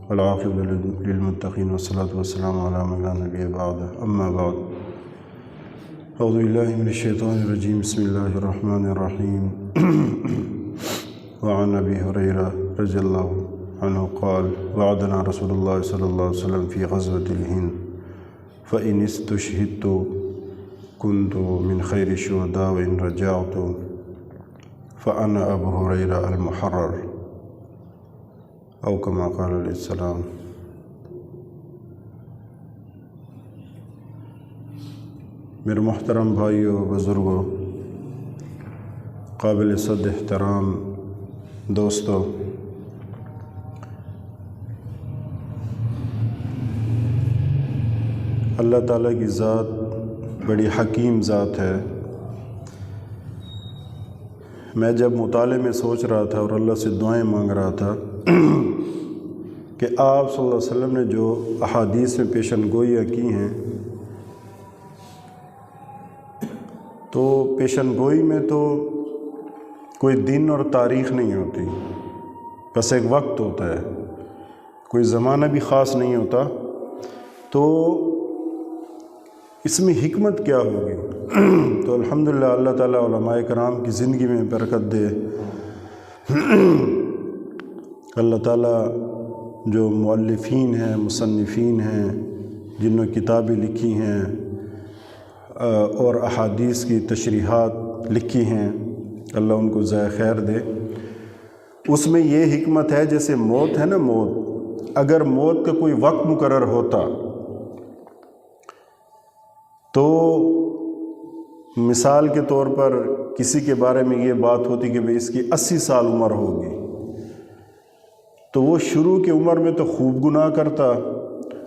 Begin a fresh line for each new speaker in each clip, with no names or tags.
والعاقبۃ للمتقین والصلاة والسلام علی من لا نبی بعد اما بعد اعوذ باللہ من الشیطان الرجیم بسم اللہ الرحمن الرحیم وعن ابی ہریرہ رضی اللہ عنہ قال وعدنا رسول اللہ صلی اللہ علیہ وسلم فی غزوۃ الہند فإن استشہدت كنت من خیر الشہداء وإن رجعت فأنا ابو ہریرہ المحرر او کما قال علیہ السلام۔ میرے محترم بھائیوں بزرگوں، قابل صد احترام دوستو، اللہ تعالیٰ کی ذات بڑی حکیم ذات ہے۔ میں جب مطالعے میں سوچ رہا تھا اور اللہ سے دعائیں مانگ رہا تھا کہ آپ صلی اللہ علیہ وسلم نے جو احادیث میں پیشن گوئیاں کی ہیں، تو پیشن گوئی میں تو کوئی دن اور تاریخ نہیں ہوتی، بس ایک وقت ہوتا ہے، کوئی زمانہ بھی خاص نہیں ہوتا۔ تو اس میں حکمت کیا ہوگی؟ تو الحمدللہ اللہ تعالیٰ علماء کرام کی زندگی میں برکت دے۔ اللہ تعالیٰ جو مؤلفین ہیں، مصنفین ہیں، جنہوں نے کتابیں لکھی ہیں اور احادیث کی تشریحات لکھی ہیں، اللہ ان کو جزائے خیر دے۔ اس میں یہ حکمت ہے، جیسے موت ہے نا، موت، اگر موت کا کوئی وقت مقرر ہوتا تو مثال کے طور پر کسی کے بارے میں یہ بات ہوتی کہ بھئی اس کی 80 سال عمر ہوگی، تو وہ شروع کی عمر میں تو خوب گناہ کرتا،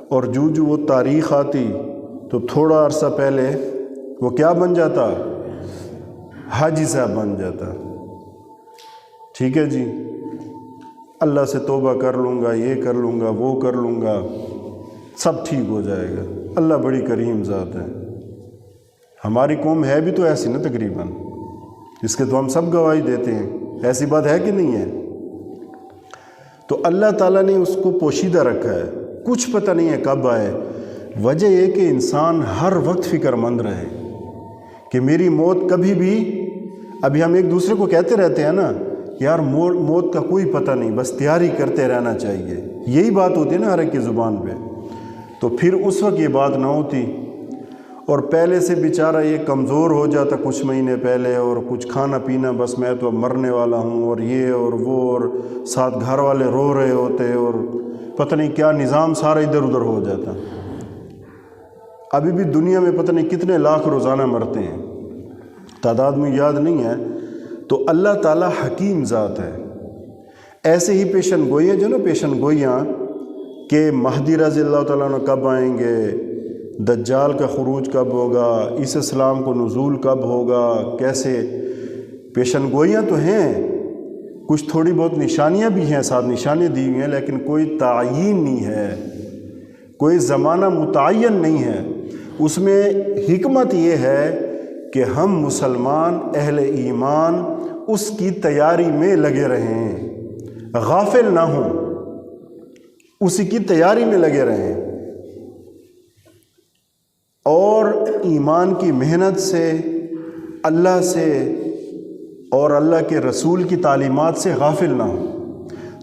اور جو وہ تاریخ آتی تو تھوڑا عرصہ پہلے وہ کیا بن جاتا؟ حاجی صاحب بن جاتا۔ ٹھیک ہے جی، اللہ سے توبہ کر لوں گا، یہ کر لوں گا، وہ کر لوں گا، سب ٹھیک ہو جائے گا۔ اللہ بڑی کریم ذات ہے۔ ہماری قوم ہے بھی تو ایسی نا تقریباً، اس کے تو ہم سب گواہی دیتے ہیں، ایسی بات ہے کہ نہیں ہے؟ تو اللہ تعالیٰ نے اس کو پوشیدہ رکھا ہے، کچھ پتہ نہیں ہے کب آئے۔ وجہ یہ کہ انسان ہر وقت فکر مند رہے کہ میری موت کبھی بھی، ابھی ہم ایک دوسرے کو کہتے رہتے ہیں نا یار موت کا کوئی پتہ نہیں، بس تیاری کرتے رہنا چاہیے، یہی بات ہوتی ہے نا ہر ایک کی زبان پہ۔ تو پھر اس وقت یہ بات نہ ہوتی، اور پہلے سے بیچارہ یہ کمزور ہو جاتا کچھ مہینے پہلے، اور کچھ کھانا پینا، بس میں تو اب مرنے والا ہوں، اور یہ اور وہ، اور ساتھ گھر والے رو رہے ہوتے، اور پتہ نہیں کیا نظام سارا ادھر ادھر ہو جاتا۔ ابھی بھی دنیا میں پتہ نہیں کتنے لاکھ روزانہ مرتے ہیں، تعداد میں یاد نہیں ہے۔ تو اللہ تعالیٰ حکیم ذات ہے۔ ایسے ہی پیشن گوئیاں جو نا پیشن گوئیاں کہ مہدی رضی اللہ تعالیٰ عنہ کب آئیں گے، دجال کا خروج کب ہوگا، عیسی السلام کو نزول کب ہوگا، کیسے، پیشن گوئیاں تو ہیں، کچھ تھوڑی بہت نشانیاں بھی ہیں، ساتھ نشانیاں دی ہوئی ہیں، لیکن کوئی تعیین نہیں ہے، کوئی زمانہ متعین نہیں ہے۔ اس میں حکمت یہ ہے کہ ہم مسلمان اہل ایمان اس کی تیاری میں لگے رہیں، غافل نہ ہوں، اسی کی تیاری میں لگے رہیں، اور ایمان کی محنت سے، اللہ سے اور اللہ کے رسول کی تعلیمات سے غافل نہ ہوں۔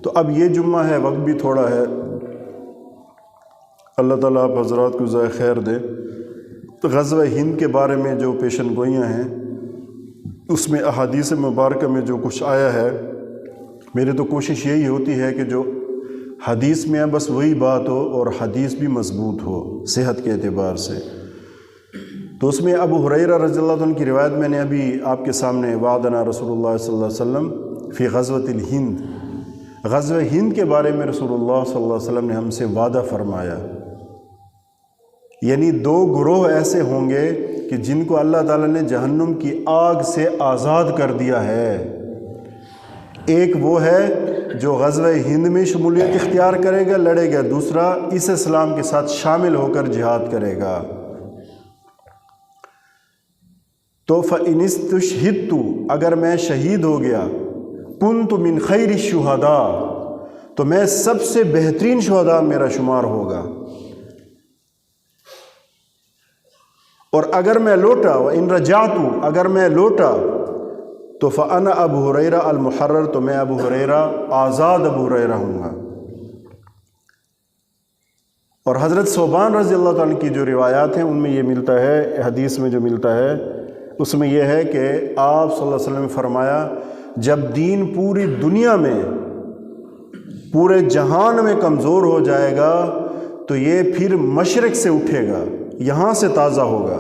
تو اب یہ جمعہ ہے، وقت بھی تھوڑا ہے، اللہ تعالیٰ آپ حضرات کو جزائے خیر دے۔ تو غزوہ ہند کے بارے میں جو پیشن گوئیاں ہیں، اس میں احادیث مبارکہ میں جو کچھ آیا ہے، میری تو کوشش یہی ہوتی ہے کہ جو حدیث میں ہے بس وہی بات ہو، اور حدیث بھی مضبوط ہو صحت کے اعتبار سے۔ تو اس میں ابو ہریرہ رضی اللہ عنہ کی روایت میں نے ابھی آپ کے سامنے، وعدنا رسول اللہ صلی اللہ علیہ وسلم فی غزوۃ الہند، غزوہ ہند کے بارے میں رسول اللہ صلی اللہ علیہ وسلم نے ہم سے وعدہ فرمایا، یعنی 2 گروہ ایسے ہوں گے کہ جن کو اللہ تعالیٰ نے جہنم کی آگ سے آزاد کر دیا ہے۔ ایک وہ ہے جو غزوہ ہند میں شمولیت اختیار کرے گا، لڑے گا، دوسرا عیسی السلام کے ساتھ شامل ہو کر جہاد کرے گا۔ تو فَإِنِ اسْتُشْهِدْتُ، اگر میں شہید ہو گیا، كُنْتُ مِنْ خَيْرِ الشُّهَدَاء، تو میں سب سے بہترین شہداء میرا شمار ہوگا، اور اگر میں لوٹا وَإِن رَجَعْتُ، اگر میں لوٹا تو فَأَنَا ابو ہریرہ المحرر، تو میں ابو ہریرہ آزاد ابو ہریرہ ہوں گا۔ اور حضرت ثوبان رضی اللہ تعالیٰ عنہ کی جو روایات ہیں ان میں یہ ملتا ہے، حدیث میں جو ملتا ہے اس میں یہ ہے کہ آپ صلی اللہ علیہ وسلم نے فرمایا جب دین پوری دنیا میں، پورے جہان میں کمزور ہو جائے گا تو یہ پھر مشرق سے اٹھے گا، یہاں سے تازہ ہوگا۔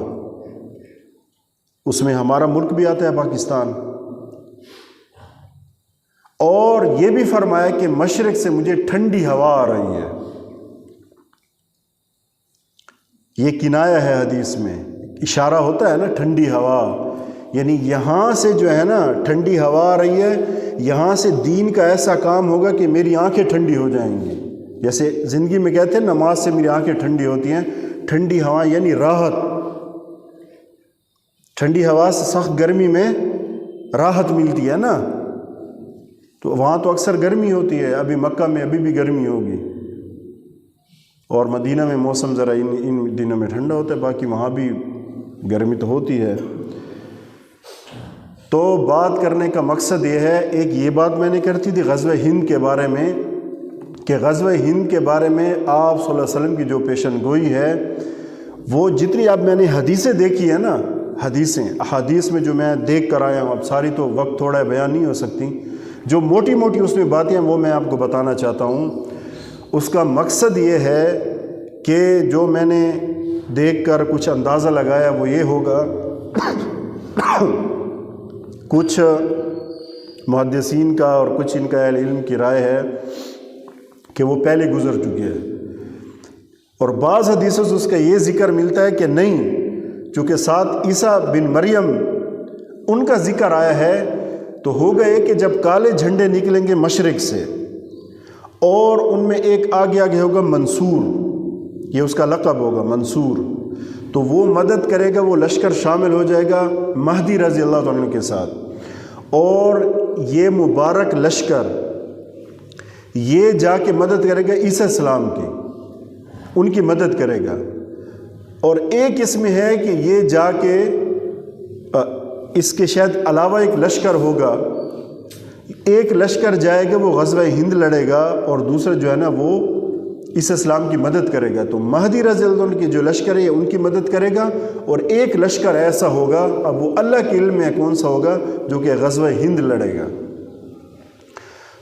اس میں ہمارا ملک بھی آتا ہے پاکستان، اور یہ بھی فرمایا کہ مشرق سے مجھے ٹھنڈی ہوا آ رہی ہے۔ یہ کنایا ہے حدیث میں، اشارہ ہوتا ہے نا ٹھنڈی ہوا، یعنی یہاں سے جو ہے نا ٹھنڈی ہوا آ رہی ہے، یہاں سے دین کا ایسا کام ہوگا کہ میری آنکھیں ٹھنڈی ہو جائیں گی۔ جیسے زندگی میں کہتے ہیں نماز سے میری آنکھیں ٹھنڈی ہوتی ہیں، ٹھنڈی ہوا یعنی راحت، ٹھنڈی ہوا سے سخت گرمی میں راحت ملتی ہے نا، تو وہاں تو اکثر گرمی ہوتی ہے، ابھی مکہ میں ابھی بھی گرمی ہوگی، اور مدینہ میں موسم ذرا ان دنوں میں ٹھنڈا ہوتا ہے، باقی وہاں بھی گرمی تو ہوتی ہے۔ تو بات کرنے کا مقصد یہ ہے، ایک یہ بات میں نے کرتی تھی غزوہ ہند کے بارے میں، کہ غزوہ ہند کے بارے میں آپ صلی اللہ علیہ وسلم کی جو پیشن گوئی ہے، وہ جتنی اب میں نے حدیثیں دیکھی ہیں نا، احادیث میں جو میں دیکھ کر آیا ہوں، اب ساری تو وقت تھوڑا ہے بیان نہیں ہو سکتی، جو موٹی موٹی اس میں باتیں ہیں وہ میں آپ کو بتانا چاہتا ہوں۔ اس کا مقصد یہ ہے کہ جو میں نے دیکھ کر کچھ اندازہ لگایا وہ یہ ہوگا، کچھ محدثین کا اور کچھ ان کا اہل علم کی رائے ہے کہ وہ پہلے گزر چکے ہیں، اور بعض حدیثوں سے اس کا یہ ذکر ملتا ہے کہ نہیں، چونکہ ساتھ عیسیٰ بن مریم ان کا ذکر آیا ہے، تو ہوگا یہ کہ جب کالے جھنڈے نکلیں گے مشرق سے، اور ان میں ایک آگے ہوگا منصور، یہ اس کا لقب ہوگا منصور، تو وہ مدد کرے گا، وہ لشکر شامل ہو جائے گا مہدی رضی اللہ عنہ کے ساتھ، اور یہ مبارک لشکر یہ جا کے مدد کرے گا عیسیٰ السلام کی، ان کی مدد کرے گا، اور ایک اس میں ہے کہ یہ جا کے اس کے شاید علاوہ ایک لشکر ہوگا، ایک لشکر جائے گا وہ غزوہ ہند لڑے گا، اور دوسرا جو ہے نا وہ عیسیٰ السلام کی مدد کرے گا، تو مہدی رضی اللہ عنہ کی جو لشکر ہے ان کی مدد کرے گا، اور ایک لشکر ایسا ہوگا، اب وہ اللہ کے علم میں کون سا ہوگا، جو کہ غزوہ ہند لڑے گا۔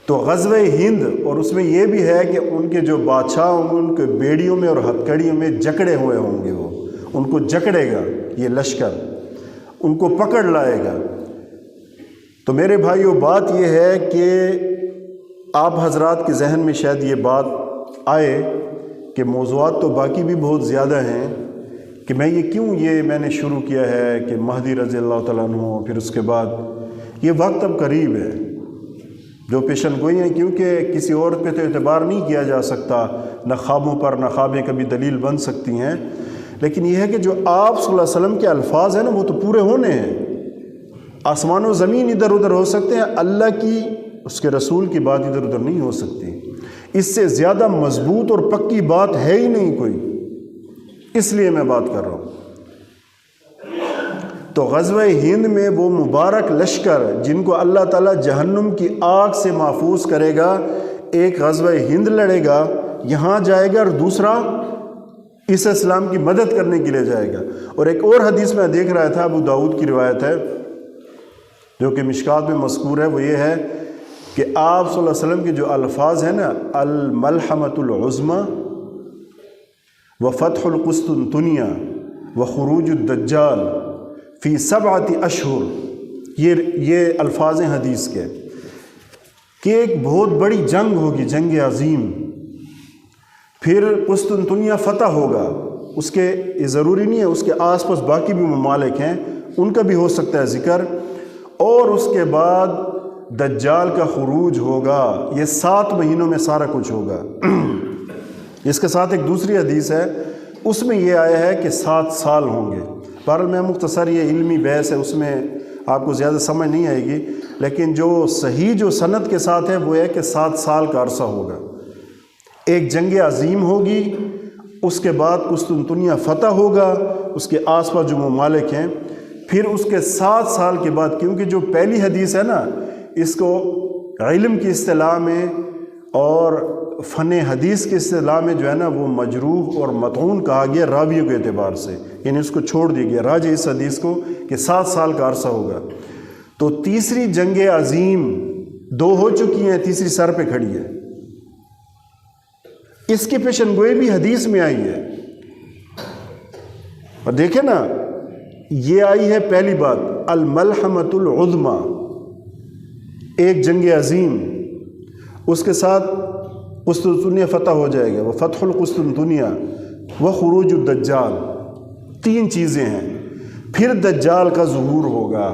تو غزوہ ہند، اور اس میں یہ بھی ہے کہ ان کے جو بادشاہ ہوں گے ان کے بیڑیوں میں اور ہتھکڑیوں میں جکڑے ہوئے ہوں گے، وہ ان کو جکڑے گا، یہ لشکر ان کو پکڑ لائے گا۔ تو میرے بھائیو بات یہ ہے کہ آپ حضرات کے ذہن میں شاید یہ بات آئے کہ موضوعات تو باقی بھی بہت زیادہ ہیں، کہ میں نے شروع کیا ہے کہ مہدی رضی اللہ تعالیٰ عنہ، پھر اس کے بعد یہ وقت اب قریب ہے، جو پیشن گوئی ہیں، کیونکہ کسی اور پہ تو اعتبار نہیں کیا جا سکتا، نہ خوابوں پر، نہ خوابیں کبھی دلیل بن سکتی ہیں، لیکن یہ ہے کہ جو آپ صلی اللہ علیہ وسلم کے الفاظ ہیں نا وہ تو پورے ہونے ہیں۔ آسمان و زمین ادھر ادھر ہو سکتے ہیں، اللہ کی، اس کے رسول کی بات ادھر ادھر نہیں ہو سکتی، اس سے زیادہ مضبوط اور پکی بات ہے ہی نہیں کوئی، اس لیے میں بات کر رہا ہوں۔ تو غزوہ ہند میں وہ مبارک لشکر جن کو اللہ تعالیٰ جہنم کی آگ سے محفوظ کرے گا، ایک غزوہ ہند لڑے گا، یہاں جائے گا، اور دوسرا عیسیٰ السلام کی مدد کرنے کے لیے جائے گا۔ اور ایک اور حدیث میں دیکھ رہا تھا، ابو داؤد کی روایت ہے جو کہ مشکات میں مذکور ہے، وہ یہ ہے کہ آپ صلی اللہ علیہ وسلم کے جو الفاظ ہیں نا، الملحمۃ العظمی وفتح القسطنطنیہ وخروج الدجال فی 7 اشہر، یہ الفاظ ہیں حدیث کے، کہ ایک بہت بڑی جنگ ہوگی، جنگ عظیم، پھر قسطنطنیہ فتح ہوگا، اس کے یہ ضروری نہیں ہے، اس کے آس پاس باقی بھی ممالک ہیں، ان کا بھی ہو سکتا ہے ذکر، اور اس کے بعد دجال کا خروج ہوگا، یہ 7 مہینوں میں سارا کچھ ہوگا۔ اس کے ساتھ ایک دوسری حدیث ہے، اس میں یہ آیا ہے کہ 7 سال ہوں گے۔ بہرحال میں مختصر، یہ علمی بحث ہے، اس میں آپ کو زیادہ سمجھ نہیں آئے گی، لیکن جو صحیح جو سند کے ساتھ ہے وہ ہے کہ 7 سال کا عرصہ ہوگا. ایک جنگ عظیم ہوگی، اس کے بعد قسطنطنیہ فتح ہوگا، اس کے آس پاس جو ممالک ہیں، پھر اس کے 7 سال کے بعد، کیونکہ جو پہلی حدیث ہے نا، اس کو علم کی اصطلاح میں اور فن حدیث کی اصطلاح میں جو ہے نا وہ مجروح اور مطعون کہا گیا راویوں کے اعتبار سے، یعنی اس کو چھوڑ دیا گیا راج اس حدیث کو کہ 7 سال کا عرصہ ہوگا. تو تیسری جنگ عظیم 2 ہو چکی ہیں، تیسری سر پہ کھڑی ہے. اس کی پیشن گوئی بھی حدیث میں آئی ہے. اور دیکھیں نا، یہ آئی ہے پہلی بات الملحمۃ العظمیٰ، ایک جنگ عظیم، اس کے ساتھ قسطنطنیہ فتح ہو جائے گا، وہ فتح القسطنطنیہ، وہ خروج الدجال. 3 چیزیں ہیں. پھر دجال کا ظہور ہوگا.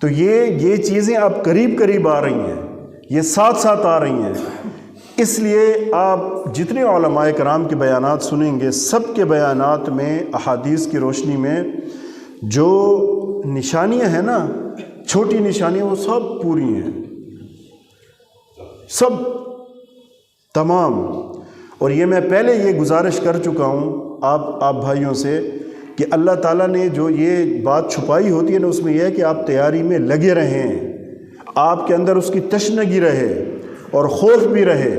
تو یہ چیزیں اب قریب آ رہی ہیں، یہ ساتھ آ رہی ہیں. اس لیے آپ جتنے علماء کرام کے بیانات سنیں گے، سب کے بیانات میں احادیث کی روشنی میں جو نشانیاں ہیں نا، چھوٹی نشانیاں، وہ سب پوری ہیں، سب تمام. اور یہ میں پہلے یہ گزارش کر چکا ہوں آپ بھائیوں سے کہ اللہ تعالیٰ نے جو یہ بات چھپائی ہوتی ہے نا، اس میں یہ ہے کہ آپ تیاری میں لگے رہیں، آپ کے اندر اس کی تشنگی رہے اور خوف بھی رہے.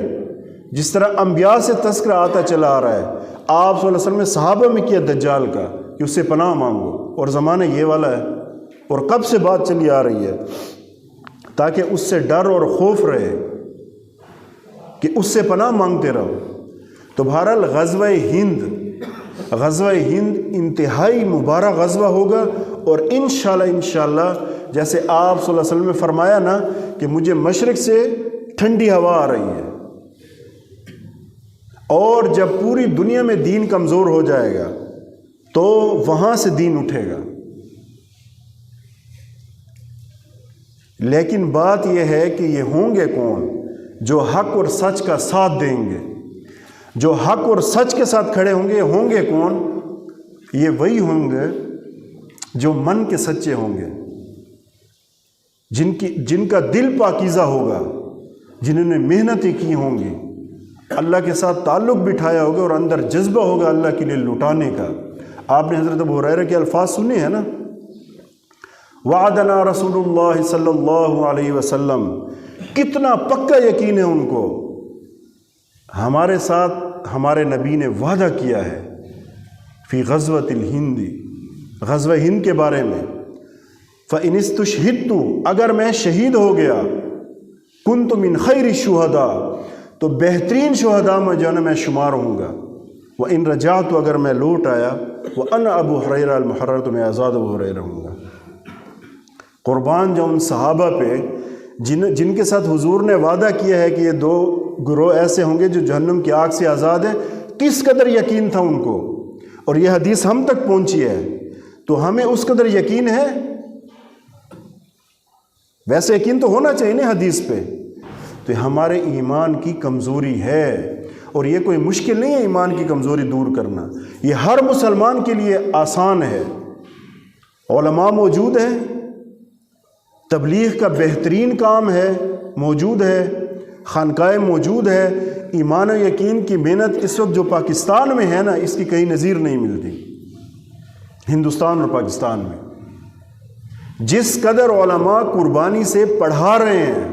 جس طرح انبیاء سے تذکرہ آتا چلا آ رہا ہے، آپ صلی اللہ علیہ وسلم نے صحابہ میں کیا دجال کا کہ اس سے پناہ مانگو، اور زمانہ یہ والا ہے اور کب سے بات چلی آ رہی ہے، تاکہ اس سے ڈر اور خوف رہے کہ اس سے پناہ مانگتے رہو. تو بہرحال غزوہ ہند انتہائی مبارک غزوہ ہوگا. اور انشاءاللہ جیسے آپ صلی اللہ علیہ وسلم نے فرمایا نا کہ مجھے مشرق سے ٹھنڈی ہوا آ رہی ہے، اور جب پوری دنیا میں دین کمزور ہو جائے گا تو وہاں سے دین اٹھے گا. لیکن بات یہ ہے کہ یہ ہوں گے کون جو حق اور سچ کا ساتھ دیں گے، جو حق اور سچ کے ساتھ کھڑے ہوں گے کون؟ یہ وہی ہوں گے جو من کے سچے ہوں گے، جن کا دل پاکیزہ ہوگا، جنہوں نے محنتیں کی ہوں گی، اللہ کے ساتھ تعلق بٹھایا ہوگا اور اندر جذبہ ہوگا اللہ کے لیے لٹانے کا. آپ نے حضرت ابو ہریرہ کے الفاظ سنے ہیں نا، وعدنا رسول اللہ صلی اللہ علیہ وسلم، کتنا پکا یقین ہے ان کو، ہمارے ساتھ ہمارے نبی نے وعدہ کیا ہے فی غزوۃ الہند، غزوہ ہند کے بارے میں. فإن استشہدت، اگر میں شہید ہو گیا، کنت من خیر الشہداء، تو بہترین شہداء میں جو ہے میں شمار ہوں گا. وإن رجعت، اگر میں لوٹ آیا، وأنا ابو ہریرہ المحرر، تو میں آزاد ابو ہریرہ ہوں گا. قربان جو ان صحابہ پہ جن کے ساتھ حضور نے وعدہ کیا ہے کہ یہ 2 گروہ ایسے ہوں گے جو جہنم کی آگ سے آزاد ہیں، کس قدر یقین تھا ان کو. اور یہ حدیث ہم تک پہنچی ہے تو ہمیں اس قدر یقین ہے. ویسے یقین تو ہونا چاہیے نا حدیث پہ. تو ہمارے ایمان کی کمزوری ہے، اور یہ کوئی مشکل نہیں ہے ایمان کی کمزوری دور کرنا، یہ ہر مسلمان کے لیے آسان ہے. علماء موجود ہیں، تبلیغ کا بہترین کام ہے موجود ہے، خانقاہیں موجود ہے. ایمان و یقین کی محنت اس وقت جو پاکستان میں ہے نا، اس کی کہیں نظیر نہیں ملتی. ہندوستان اور پاکستان میں جس قدر علماء قربانی سے پڑھا رہے ہیں،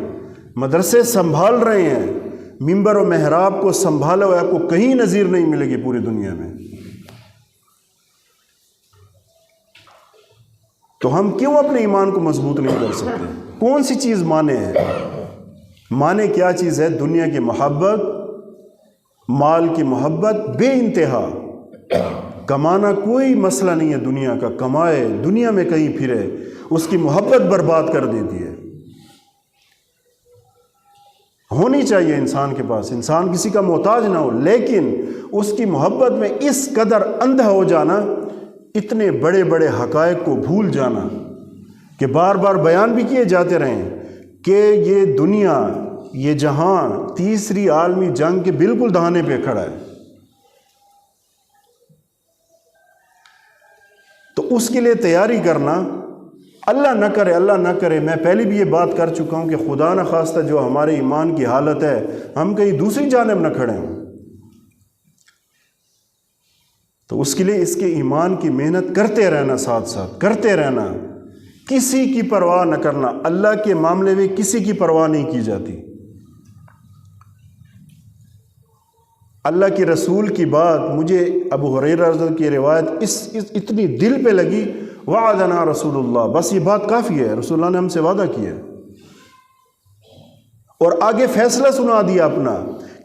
مدرسے سنبھال رہے ہیں، ممبر و محراب کو سنبھالا ہوا، آپ کو کہیں نظیر نہیں ملے گی پوری دنیا میں. تو ہم کیوں اپنے ایمان کو مضبوط نہیں کر سکتے؟ کون سی چیز مانے ہے؟ مانے کیا چیز ہے؟ دنیا کی محبت، مال کی محبت بے انتہا. کمانا کوئی مسئلہ نہیں ہے، دنیا کا کمائے، دنیا میں کہیں پھرے، اس کی محبت برباد کر دیتی ہے. ہونی چاہیے انسان کے پاس، انسان کسی کا محتاج نہ ہو، لیکن اس کی محبت میں اس قدر اندھا ہو جانا، اتنے بڑے بڑے حقائق کو بھول جانا کہ بار بار بیان بھی کیے جاتے رہیں کہ یہ دنیا، یہ جہان تیسری عالمی جنگ کے بالکل دہانے پہ کھڑا ہے. تو اس کے لیے تیاری کرنا اللہ نہ کرے، اللہ نہ کرے، میں پہلے بھی یہ بات کر چکا ہوں کہ خدا نہ خواستہ جو ہمارے ایمان کی حالت ہے، ہم کہیں دوسری جانب نہ کھڑے ہوں، تو اس کے لیے اس کے ایمان کی محنت کرتے رہنا، ساتھ ساتھ کرتے رہنا، کسی کی پرواہ نہ کرنا۔ اللہ کے معاملے میں کسی کی پرواہ نہیں کی جاتی۔ اللہ کے رسول کی بات، مجھے ابو ہریرہ رضی اللہ کی روایت اس اتنی دل پہ لگی، وعدنا رسول اللہ، بس یہ بات کافی ہے، رسول اللہ نے ہم سے وعدہ کیا، اور آگے فیصلہ سنا دیا اپنا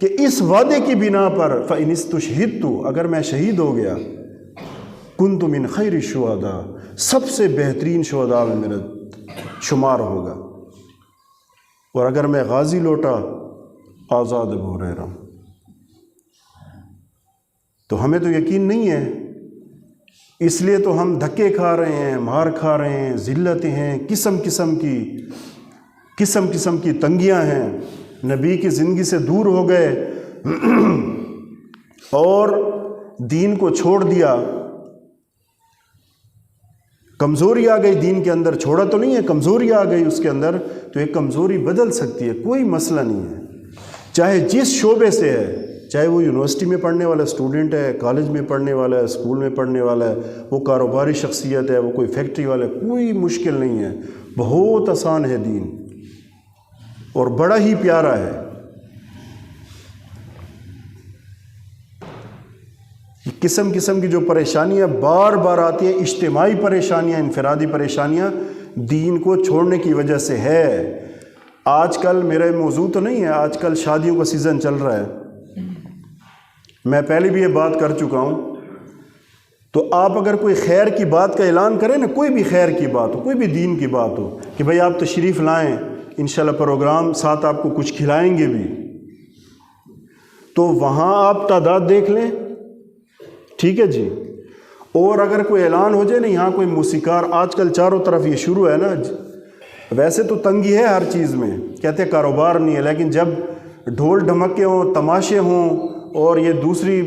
کہ اس وعدے کی بنا پر فَإِنِ اسْتُشْهِدْتُ، اگر میں شہید ہو گیا، كُنْتُ مِنْ خَيْرِ الشُّهَدَاء، سب سے بہترین شہداء میں میرا شمار ہوگا، اور اگر میں غازی لوٹا، آزاد ابو ہریرہ۔ تو ہمیں تو یقین نہیں ہے، اس لیے تو ہم دھکے کھا رہے ہیں، مار کھا رہے ہیں، ذلتیں ہیں، قسم قسم کی تنگیاں ہیں، نبی کی زندگی سے دور ہو گئے اور دین کو چھوڑ دیا، کمزوری آ گئی دین کے اندر، چھوڑا تو نہیں ہے، کمزوری آ گئی اس کے اندر، تو یہ کمزوری بدل سکتی ہے، کوئی مسئلہ نہیں ہے، چاہے جس شعبے سے ہے، چاہے وہ یونیورسٹی میں پڑھنے والا اسٹوڈنٹ ہے، کالج میں پڑھنے والا ہے، اسکول میں پڑھنے والا ہے، وہ کاروباری شخصیت ہے، وہ کوئی فیکٹری والا ہے، کوئی مشکل نہیں ہے، بہت آسان ہے دین، اور بڑا ہی پیارا ہے۔ قسم کی جو پریشانیاں بار بار آتی ہیں، اجتماعی پریشانیاں، انفرادی پریشانیاں، دین کو چھوڑنے کی وجہ سے ہے۔ آج کل میرا موضوع تو نہیں ہے، آج کل شادیوں کا سیزن چل رہا ہے، میں پہلے بھی یہ بات کر چکا ہوں، تو آپ اگر کوئی خیر کی بات کا اعلان کریں نا، کوئی بھی خیر کی بات ہو، کوئی بھی دین کی بات ہو، کہ بھئی آپ تشریف لائیں، انشاءاللہ پروگرام ساتھ آپ کو کچھ کھلائیں گے بھی، تو وہاں آپ تعداد دیکھ لیں، ٹھیک ہے جی۔ اور اگر کوئی اعلان ہو جائے نا، یہاں کوئی موسیقار، آج کل چاروں طرف یہ شروع ہے نا، ویسے تو تنگی ہے ہر چیز میں، کہتے ہیں کاروبار نہیں ہے، لیکن جب ڈھول ڈھمکے ہوں، تماشے ہوں، اور یہ دوسری،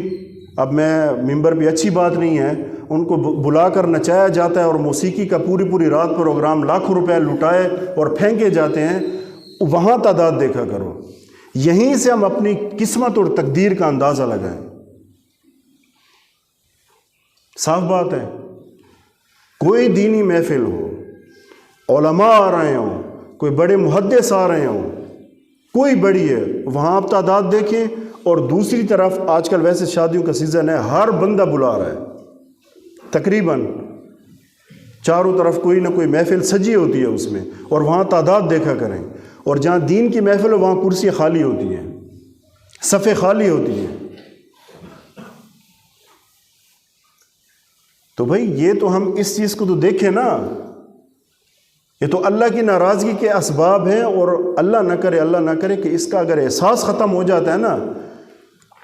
اب میں ممبر پہ اچھی بات نہیں ہے، ان کو بلا کر نچایا جاتا ہے، اور موسیقی کا پوری رات پروگرام، لاکھوں روپے لٹائے اور پھینکے جاتے ہیں، وہاں تعداد دیکھا کرو، یہیں سے ہم اپنی قسمت اور تقدیر کا اندازہ لگائیں۔ صاف بات ہے، کوئی دینی محفل ہو، علماء آ رہے ہوں، کوئی بڑے محدث آ رہے ہوں، کوئی بڑی ہے، وہاں آپ تعداد دیکھیں، اور دوسری طرف آج کل ویسے شادیوں کا سیزن ہے، ہر بندہ بلا رہا ہے، تقریباً چاروں طرف کوئی نہ کوئی محفل سجی ہوتی ہے اس میں، اور وہاں تعداد دیکھا کریں، اور جہاں دین کی محفل ہو وہاں کرسیاں خالی ہوتی ہیں، صفیں خالی ہوتی ہیں۔ تو بھائی یہ تو ہم اس چیز کو تو دیکھیں نا، یہ تو اللہ کی ناراضگی کے اسباب ہیں، اور اللہ نہ کرے کہ اس کا اگر احساس ختم ہو جاتا ہے نا،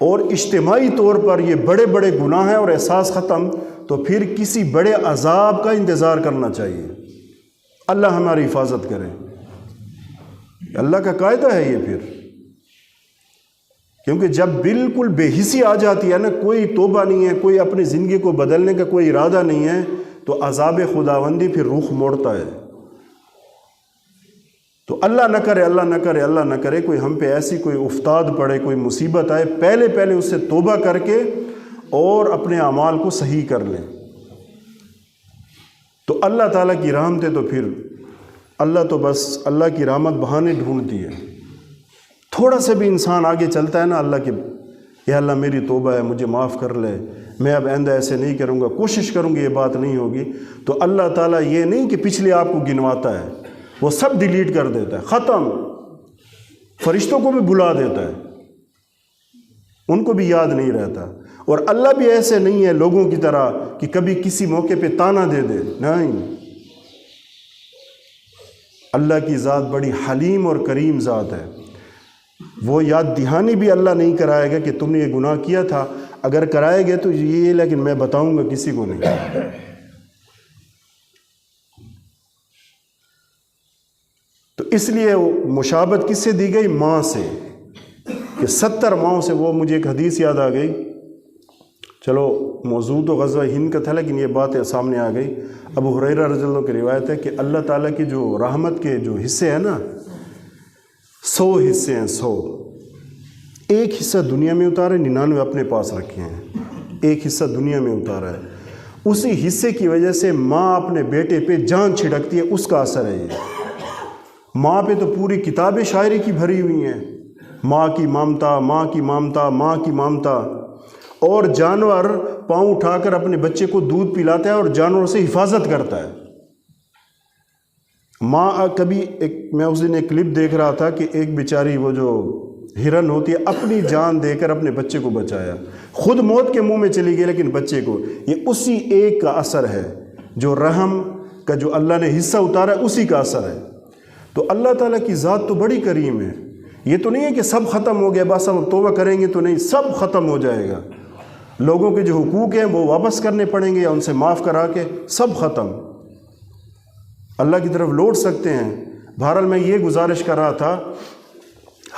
اور اجتماعی طور پر یہ بڑے بڑے گناہ ہیں اور احساس ختم، تو پھر کسی بڑے عذاب کا انتظار کرنا چاہیے۔ اللہ ہماری حفاظت کرے، اللہ کا قاعدہ ہے یہ پھر، کیونکہ جب بالکل بے حسی آ جاتی ہے نا، کوئی توبہ نہیں ہے، کوئی اپنی زندگی کو بدلنے کا کوئی ارادہ نہیں ہے، تو عذاب خداوندی پھر رخ موڑتا ہے۔ تو اللہ نہ کرے کوئی ہم پہ ایسی کوئی افتاد پڑے، کوئی مصیبت آئے، پہلے اس سے توبہ کر کے اور اپنے اعمال کو صحیح کر لیں، تو اللہ تعالیٰ کی رحمت ہے، تو پھر اللہ تو بس اللہ کی رحمت بہانے ڈھونڈتی ہے، تھوڑا سا بھی انسان آگے چلتا ہے نا اللہ کے، یا اللہ میری توبہ ہے، مجھے معاف کر لے، میں اب آئندہ ایسے نہیں کروں گا، کوشش کروں گی یہ بات نہیں ہوگی، تو اللہ تعالیٰ یہ نہیں کہ پچھلے آپ کو گنواتا ہے، وہ سب ڈیلیٹ کر دیتا ہے، ختم، فرشتوں کو بھی بلا دیتا ہے، ان کو بھی یاد نہیں رہتا، اور اللہ بھی ایسے نہیں ہے لوگوں کی طرح کہ کبھی کسی موقع پہ تانا دے دے، نہیں، اللہ کی ذات بڑی حلیم اور کریم ذات ہے، وہ یاد دہانی بھی اللہ نہیں کرائے گا کہ تم نے یہ گناہ کیا تھا، اگر کرائے گے تو یہ، لیکن میں بتاؤں گا کسی کو نہیں۔ تو اس لیے مشابہت کس سے دی گئی؟ ماں سے، کہ 70 ماؤں سے، وہ مجھے ایک حدیث یاد آ گئی چلو موضوع تو غزوہ ہند کا تھا، لیکن یہ بات سامنے آ گئی۔ ابو ہریرہ رضی اللہ عنہ کی روایت ہے کہ اللہ تعالیٰ کی جو رحمت کے جو حصے ہیں نا، 100 حصے ہیں، 100۔ ایک حصہ دنیا میں اتارا ہے، 99 اپنے پاس رکھے ہیں، ایک حصہ دنیا میں اتارا ہے۔ اسی حصے کی وجہ سے ماں اپنے بیٹے پہ جان چھڑکتی ہے، اس کا اثر ہے یہ۔ ماں پہ تو پوری کتابیں شاعری کی بھری ہوئی ہیں، ماں کی ممتا، ماں کی ممتا، ماں کی ممتا۔ اور جانور پاؤں اٹھا کر اپنے بچے کو دودھ پلاتا ہے اور جانوروں سے حفاظت کرتا ہے۔ ماں کبھی میں اس دن ایک کلپ دیکھ رہا تھا کہ ایک بیچاری وہ جو ہرن ہوتی ہے اپنی جان دے کر اپنے بچے کو بچایا، خود موت کے منہ میں چلی گئی لیکن بچے کو، یہ اسی ایک کا اثر ہے، جو رحم کا جو اللہ نے حصہ اتارا ہے اسی کا اثر ہے۔ تو اللہ تعالیٰ کی ذات تو بڑی کریم ہے، یہ تو نہیں ہے کہ سب ختم ہو گیا بس ہم توبہ کریں گے تو نہیں، سب ختم ہو جائے گا۔ لوگوں کے جو حقوق ہیں وہ واپس کرنے پڑیں گے یا ان سے معاف کرا کے سب ختم، اللہ کی طرف لوٹ سکتے ہیں۔ بہرحال میں یہ گزارش کر رہا تھا،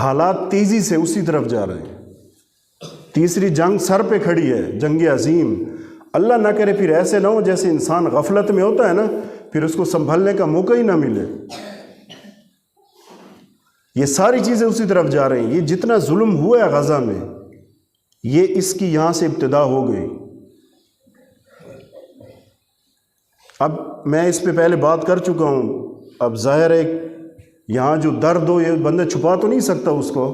حالات تیزی سے اسی طرف جا رہے ہیں، تیسری جنگ سر پہ کھڑی ہے، جنگ عظیم۔ اللہ نہ کرے پھر ایسے نہ ہو جیسے انسان غفلت میں ہوتا ہے نا، پھر اس کو سنبھلنے کا موقع ہی نہ ملے۔ یہ ساری چیزیں اسی طرف جا رہی ہیں۔ یہ جتنا ظلم ہوا ہے غزہ میں، یہ اس کی یہاں سے ابتدا ہو گئی۔ اب میں اس پہ پہلے بات کر چکا ہوں، اب ظاہر ہے یہاں جو درد ہو یہ بندہ چھپا تو نہیں سکتا اس کو،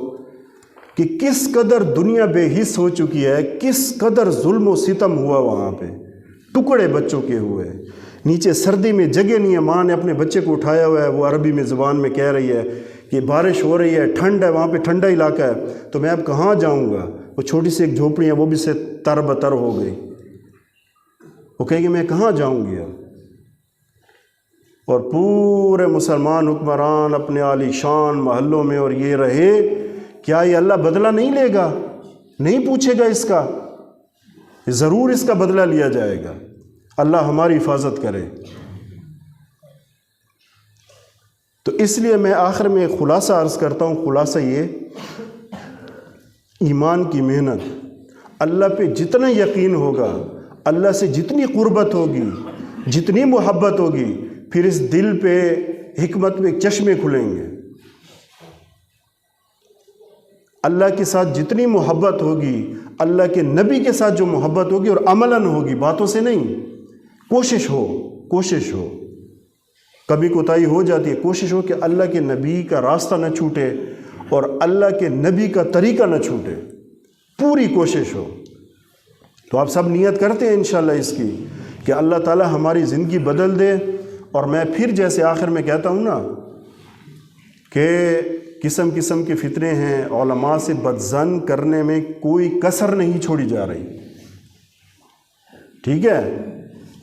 کہ کس قدر دنیا بے حس ہو چکی ہے، کس قدر ظلم و ستم ہوا وہاں پہ، ٹکڑے بچوں کے ہوئے، نیچے سردی میں جگہ نہیں ہے، ماں نے اپنے بچے کو اٹھایا ہوا ہے، وہ عربی میں زبان میں کہہ رہی ہے کہ بارش ہو رہی ہے، ٹھنڈ ہے، وہاں پہ ٹھنڈا علاقہ ہے، تو میں اب کہاں جاؤں گا؟ وہ چھوٹی سی ایک جھوپڑی ہے، وہ بھی سے تر بتر ہو گئی، وہ کہے کہ میں کہاں جاؤں گی اب؟ اور پورے مسلمان حکمران اپنے عالی شان محلوں میں اور یہ رہے، کیا یہ اللہ بدلہ نہیں لے گا؟ نہیں پوچھے گا اس کا، ضرور اس کا بدلہ لیا جائے گا۔ اللہ ہماری حفاظت کرے۔ تو اس لیے میں آخر میں ایک خلاصہ عرض کرتا ہوں، خلاصہ یہ، ایمان کی محنت، اللہ پہ جتنا یقین ہوگا، اللہ سے جتنی قربت ہوگی، جتنی محبت ہوگی، پھر اس دل پہ حکمت میں چشمے کھلیں گے۔ اللہ کے ساتھ جتنی محبت ہوگی، اللہ کے نبی کے ساتھ جو محبت ہوگی، اور عملاً ہوگی، باتوں سے نہیں، کوشش ہو، کبھی کوتاہی ہو جاتی ہے، کوشش ہو کہ اللہ کے نبی کا راستہ نہ چھوٹے اور اللہ کے نبی کا طریقہ نہ چھوٹے، پوری کوشش ہو۔ تو آپ سب نیت کرتے ہیں انشاءاللہ اس کی کہ اللہ تعالی ہماری زندگی بدل دے۔ اور میں پھر جیسے آخر میں کہتا ہوں نا کہ قسم قسم کے فتنے ہیں، علماء سے بدظن کرنے میں کوئی کسر نہیں چھوڑی جا رہی، ٹھیک ہے؟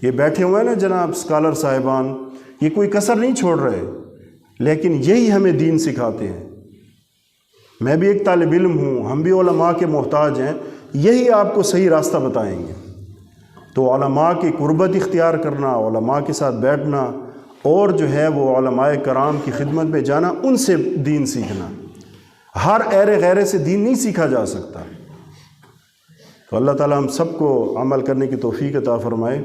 یہ بیٹھے ہوئے ہیں نا جناب اسکالر صاحبان، یہ کوئی کسر نہیں چھوڑ رہے، لیکن یہی ہمیں دین سکھاتے ہیں۔ میں بھی ایک طالب علم ہوں، ہم بھی علماء کے محتاج ہیں، یہی آپ کو صحیح راستہ بتائیں گے۔ تو علماء کی قربت اختیار کرنا، علماء کے ساتھ بیٹھنا، اور جو ہے وہ علماء کرام کی خدمت میں جانا، ان سے دین سیکھنا۔ ہر ایرے غیرے سے دین نہیں سیکھا جا سکتا۔ تو اللہ تعالی ہم سب کو عمل کرنے کی توفیق عطا فرمائے۔